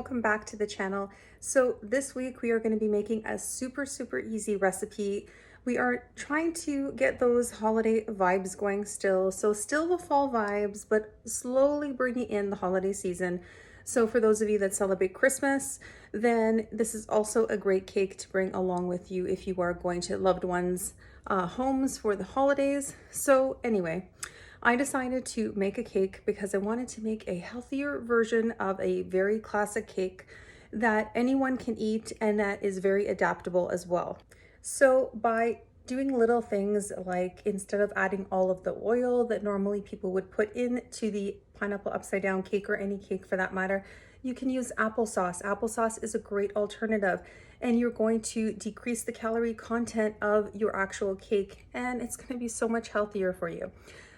welcome back to the channel. So this week we are going to be making a super easy recipe. We are trying to get those holiday vibes going still. So still the fall vibes, but slowly bringing in the holiday season. So for those of you that celebrate Christmas, then this is also a great cake to bring along with you if you are going to loved ones' homes for the holidays. So anyway, I decided to make a cake because I wanted to make a healthier version of a very classic cake that anyone can eat and that is very adaptable as well. So by doing little things like instead of adding all of the oil that normally people would put into the pineapple upside down cake or any cake for that matter, you can use applesauce. Applesauce is a great alternative and you're going to decrease the calorie content of your actual cake and it's going to be so much healthier for you.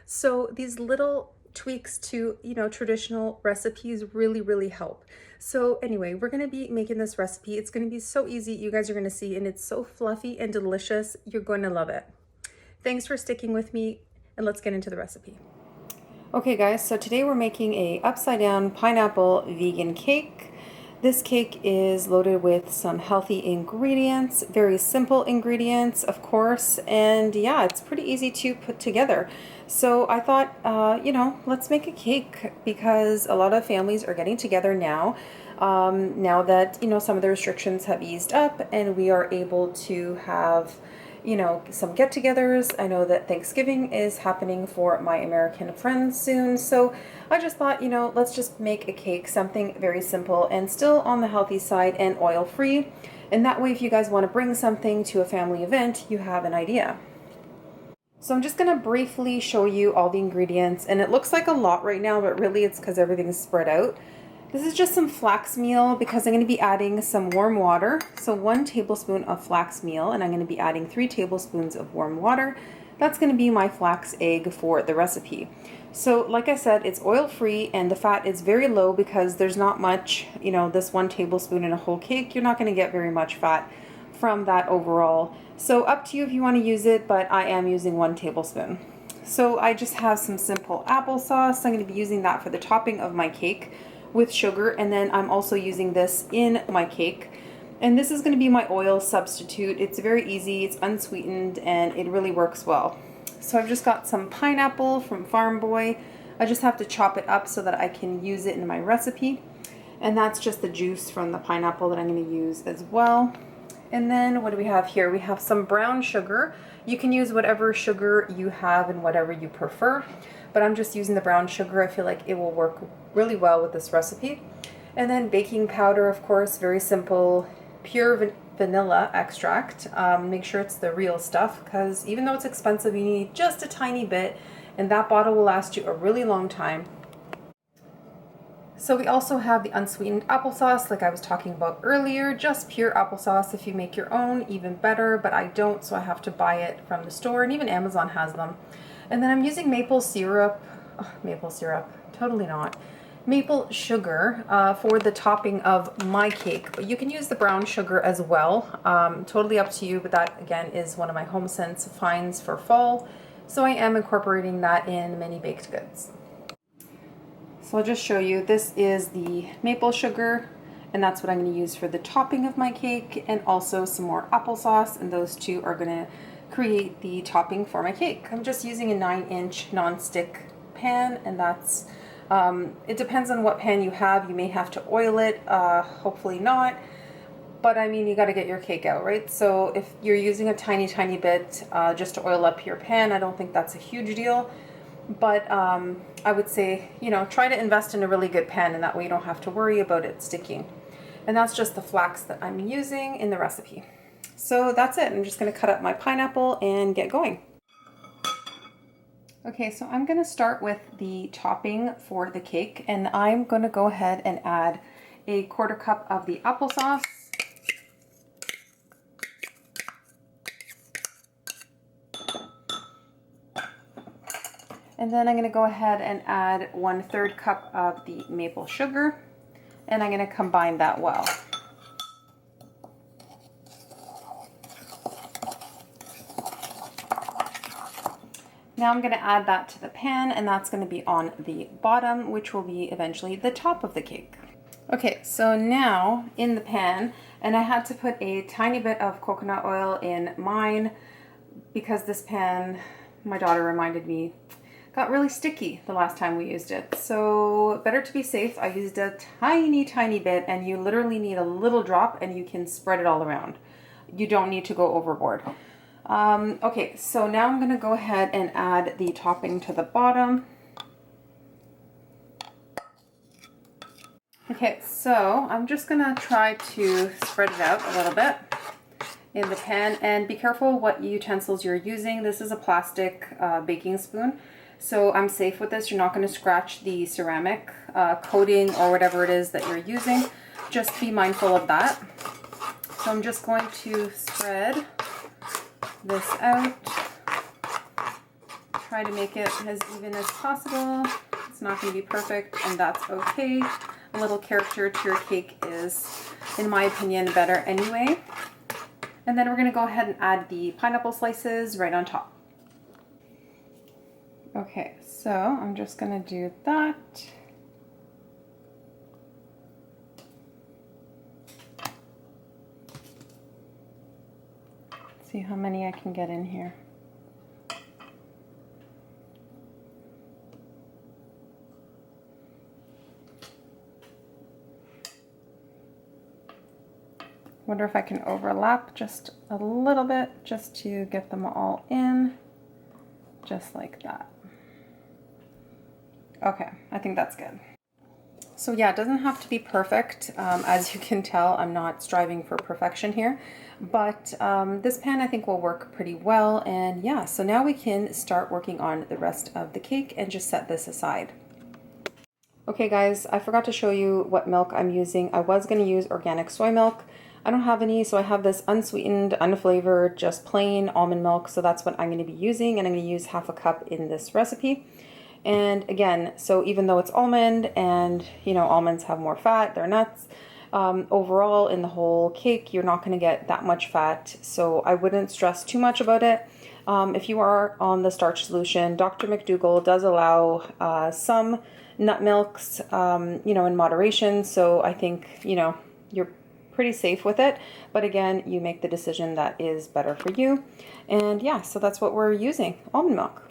So these little tweaks to, traditional recipes really help. So anyway, we're going to be making this recipe. It's going to be so easy. You guys are going to see, and it's so fluffy and delicious. You're going to love it. Thanks for sticking with me, and let's get into the recipe. Okay guys, so today we're making a upside down pineapple vegan cake. This cake is loaded with some healthy ingredients, very simple ingredients, of course, and yeah, it's pretty easy to put together. So I thought, let's make a cake because a lot of families are getting together now, now that, some of the restrictions have eased up and we are able to have some get-togethers. I know that Thanksgiving is happening for my American friends soon, so I just thought, let's just make a cake, something very simple and still on the healthy side and oil-free. And that way, if you guys want to bring something to a family event, you have an idea. So I'm just going to briefly show you all the ingredients, and it looks like a lot right now, but really it's because everything's spread out. This is just some flax meal because I'm going to be adding some warm water. So 1 tablespoon of flax meal, and I'm going to be adding 3 tablespoons of warm water. That's going to be my flax egg for the recipe. So like I said, it's oil-free and the fat is very low because there's not much, this 1 tablespoon in a whole cake, you're not going to get very much fat from that overall. So up to you if you want to use it, but I am using 1 tablespoon. So I just have some simple applesauce. I'm going to be using that for the topping of my cake with sugar, and then I'm also using this in my cake. And this is going to be my oil substitute. It's very easy, it's unsweetened, and it really works well. So I've just got some pineapple from Farm Boy. I just have to chop it up so that I can use it in my recipe. And that's just the juice from the pineapple that I'm going to use as well. And then what do we have here? We have some brown sugar. You can use whatever sugar you have and whatever you prefer, but I'm just using the brown sugar. I feel like it will work really well with this recipe. And then baking powder, of course, very simple, pure vanilla extract. Make sure it's the real stuff because even though it's expensive, you need just a tiny bit, and that bottle will last you a really long time. So we also have the unsweetened applesauce like I was talking about earlier, just pure applesauce. If you make your own, even better, but I don't, so I have to buy it from the store, and even Amazon has them. And then I'm using maple syrup, totally not, maple sugar for the topping of my cake, but you can use the brown sugar as well. Totally up to you, but that again is one of my HomeSense finds for fall. So I am incorporating that in many baked goods. So I'll just show you, this is the maple sugar, and that's what I'm going to use for the topping of my cake, and also some more applesauce, and those two are going to create the topping for my cake. I'm just using a 9-inch non-stick pan, and that's, it depends on what pan you have. You may have to oil it, hopefully not, but I mean, you got to get your cake out, right? So if you're using a tiny bit just to oil up your pan, I don't think that's a huge deal. But I would say, try to invest in a really good pan, and that way you don't have to worry about it sticking. And that's just the flax that I'm using in the recipe. So that's it. I'm just going to cut up my pineapple and get going. Okay, so I'm going to start with the topping for the cake, and I'm going to go ahead and add a 1/4 cup of the applesauce. And then I'm going to go ahead and add 1/3 cup of the maple sugar, and I'm going to combine that well. Now I'm going to add that to the pan, and that's going to be on the bottom, which will be eventually the top of the cake. Okay, so now in the pan, and I had to put a tiny bit of coconut oil in mine because this pan, my daughter reminded me, got really sticky the last time we used it. So better to be safe, I used a tiny bit, and you literally need a little drop and you can spread it all around. You don't need to go overboard. Okay, so now I'm gonna go ahead and add the topping to the bottom. Okay, so I'm just gonna try to spread it out a little bit in the pan, and be careful what utensils you're using. This is a plastic baking spoon, so I'm safe with this. You're not gonna scratch the ceramic coating or whatever it is that you're using. Just be mindful of that. So I'm just going to spread this out. Try to make it as even as possible. It's not gonna be perfect, and that's okay. A little character to your cake is, in my opinion, better anyway. And then we're gonna go ahead and add the pineapple slices right on top. Okay, so I'm just gonna do that. See how many I can get in here. Wonder if I can overlap just a little bit just to get them all in, just like that. Okay, I think that's good. So yeah, it doesn't have to be perfect. As you can tell, I'm not striving for perfection here, but this pan I think will work pretty well. And yeah, so now we can start working on the rest of the cake and just set this aside. Okay guys, I forgot to show you what milk I'm using. I was going to use organic soy milk. I don't have any, so I have this unsweetened, unflavored, just plain almond milk. So that's what I'm going to be using, and I'm going to use half a cup in this recipe. And again, so even though it's almond, and you know, almonds have more fat, they're nuts, overall in the whole cake, you're not going to get that much fat. So I wouldn't stress too much about it. If you are on the starch solution, Dr. McDougall does allow some nut milks, you know, in moderation. So I think, you know, you're pretty safe with it, but again, you make the decision that is better for you. And yeah, so that's what we're using, almond milk.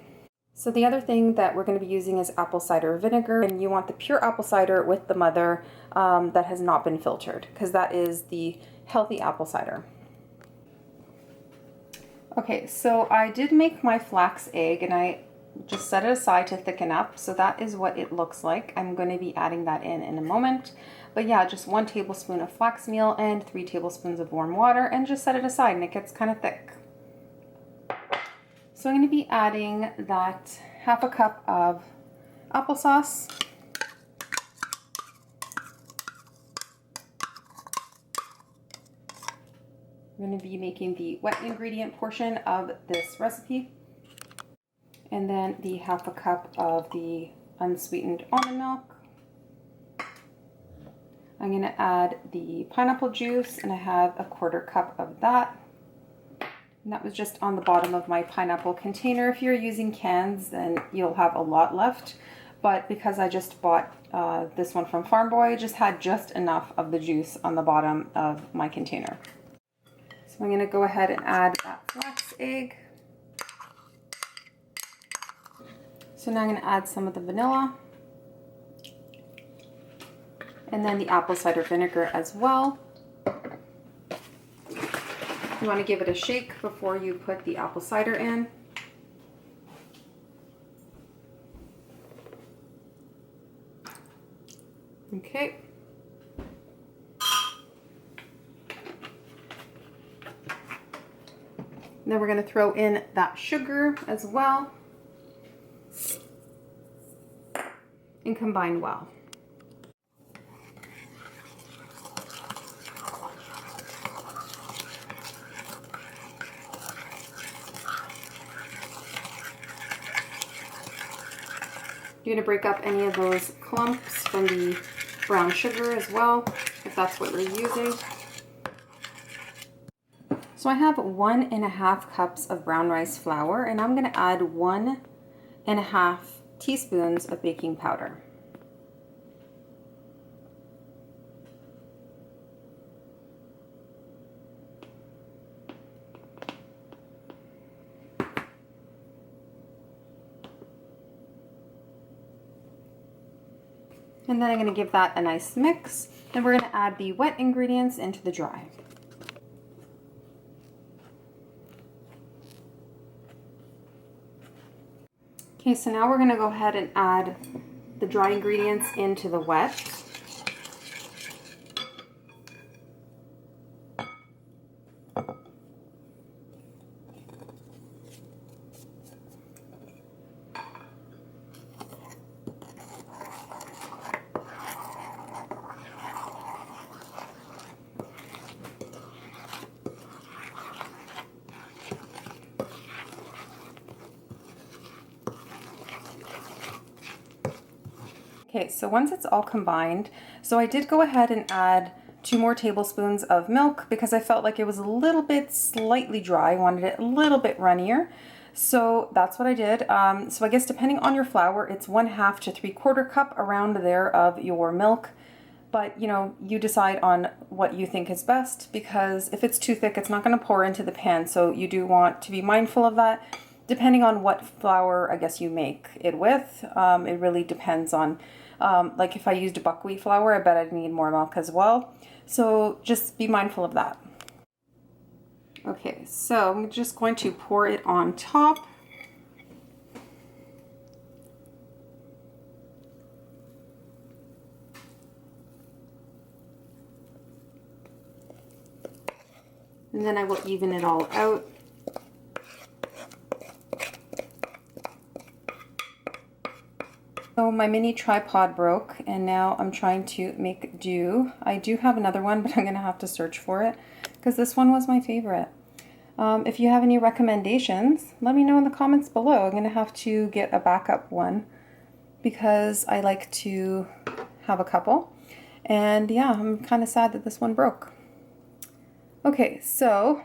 So the other thing that we're going to be using is apple cider vinegar, and you want the pure apple cider with the mother that has not been filtered, because that is the healthy apple cider. Okay, so I did make my flax egg, and I just set it aside to thicken up. So that is what it looks like. I'm going to be adding that in a moment. But yeah, just 1 tablespoon of flax meal and 3 tablespoons of warm water, and just set it aside, and it gets kind of thick. So I'm going to be adding that half a cup of applesauce. I'm going to be making the wet ingredient portion of this recipe. And then the half a cup of the unsweetened almond milk. I'm going to add the pineapple juice, and I have a 1/4 cup of that. And that was just on the bottom of my pineapple container. If you're using cans, then you'll have a lot left. But because I just bought this one from Farm Boy, I just had just enough of the juice on the bottom of my container. So I'm going to go ahead and add that flax egg. So now I'm going to add some of the vanilla. And then the apple cider vinegar as well. You want to give it a shake before you put the apple cider in. Okay. Then we're going to throw in that sugar as well and combine well. You're going to break up any of those clumps from the brown sugar as well, if that's what you're using. So I have 1½ cups of brown rice flour, and I'm going to add 1½ teaspoons of baking powder. And then I'm going to give that a nice mix. Then we're going to add the wet ingredients into the dry. Okay, so now we're going to go ahead and add the dry ingredients into the wet. Okay, so once it's all combined, so I did go ahead and add 2 more tablespoons of milk because I felt like it was a little bit slightly dry. I wanted it a little bit runnier. So that's what I did. So I guess depending on your flour, it's 1/2 to 3/4 cup around there of your milk. But you know, you decide on what you think is best, because if it's too thick, it's not going to pour into the pan. So you do want to be mindful of that. Depending on what flour, I guess, you make it with, it really depends on, like if I used buckwheat flour, I bet I'd need more milk as well. So just be mindful of that. Okay, so I'm just going to pour it on top. And then I will even it all out. So my mini tripod broke, and now I'm trying to make do. I do have another one, but I'm going to have to search for it because this one was my favorite. If you have any recommendations, let me know in the comments below. I'm going to have to get a backup one because I like to have a couple. And yeah, I'm kind of sad that this one broke. Okay, so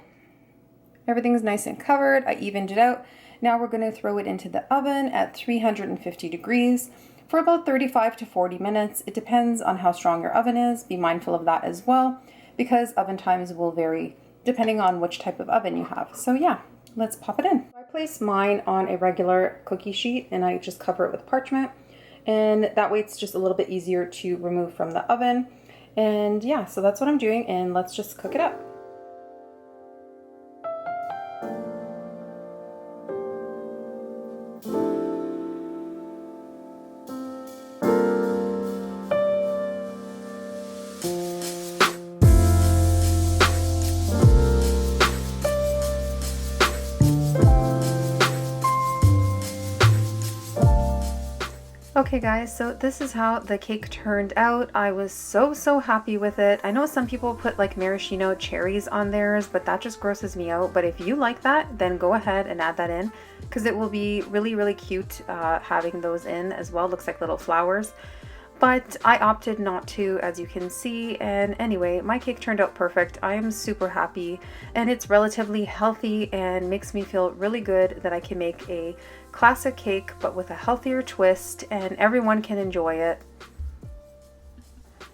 everything's nice and covered. I evened it out. Now we're going to throw it into the oven at 350 degrees for about 35 to 40 minutes. It depends on how strong your oven is. Be mindful of that as well, because oven times will vary depending on which type of oven you have. So yeah, let's pop it in. I place mine on a regular cookie sheet and I just cover it with parchment. And that way it's just a little bit easier to remove from the oven. And yeah, so that's what I'm doing, and let's just cook it up. Okay guys, so this is how the cake turned out. I was so happy with it. I know some people put like maraschino cherries on theirs, but that just grosses me out. But if you like that, then go ahead and add that in, because it will be really cute having those in as well. Looks like little flowers. But I opted not to, as you can see. And anyway, my cake turned out perfect. I am super happy, and it's relatively healthy and makes me feel really good that I can make a classic cake but with a healthier twist, and everyone can enjoy it.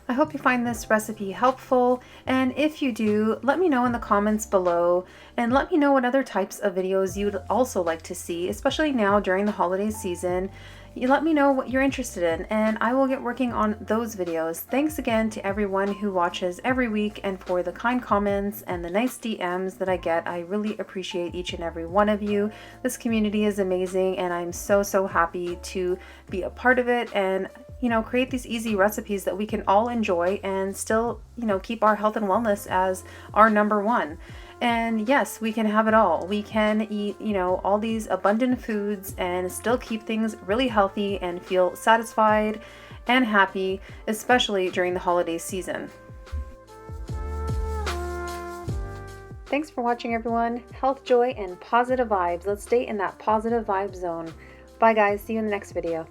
I hope you find this recipe helpful, and if you do, let me know in the comments below, and let me know what other types of videos you'd also like to see, especially now during the holiday season. You let me know what you're interested in, and I will get working on those videos. Thanks again to everyone who watches every week, and for the kind comments and the nice DMs that I get. I really appreciate each and every one of you. This community is amazing, and I'm so happy to be a part of it, and you know, create these easy recipes that we can all enjoy and still, you know, keep our health and wellness as our #1. And yes, we can have it all. We can eat, you know, all these abundant foods and still keep things really healthy and feel satisfied and happy, especially during the holiday season. Thanks for watching, everyone. Health, joy, and positive vibes. Let's stay in that positive vibe zone. Bye guys, see you in the next video.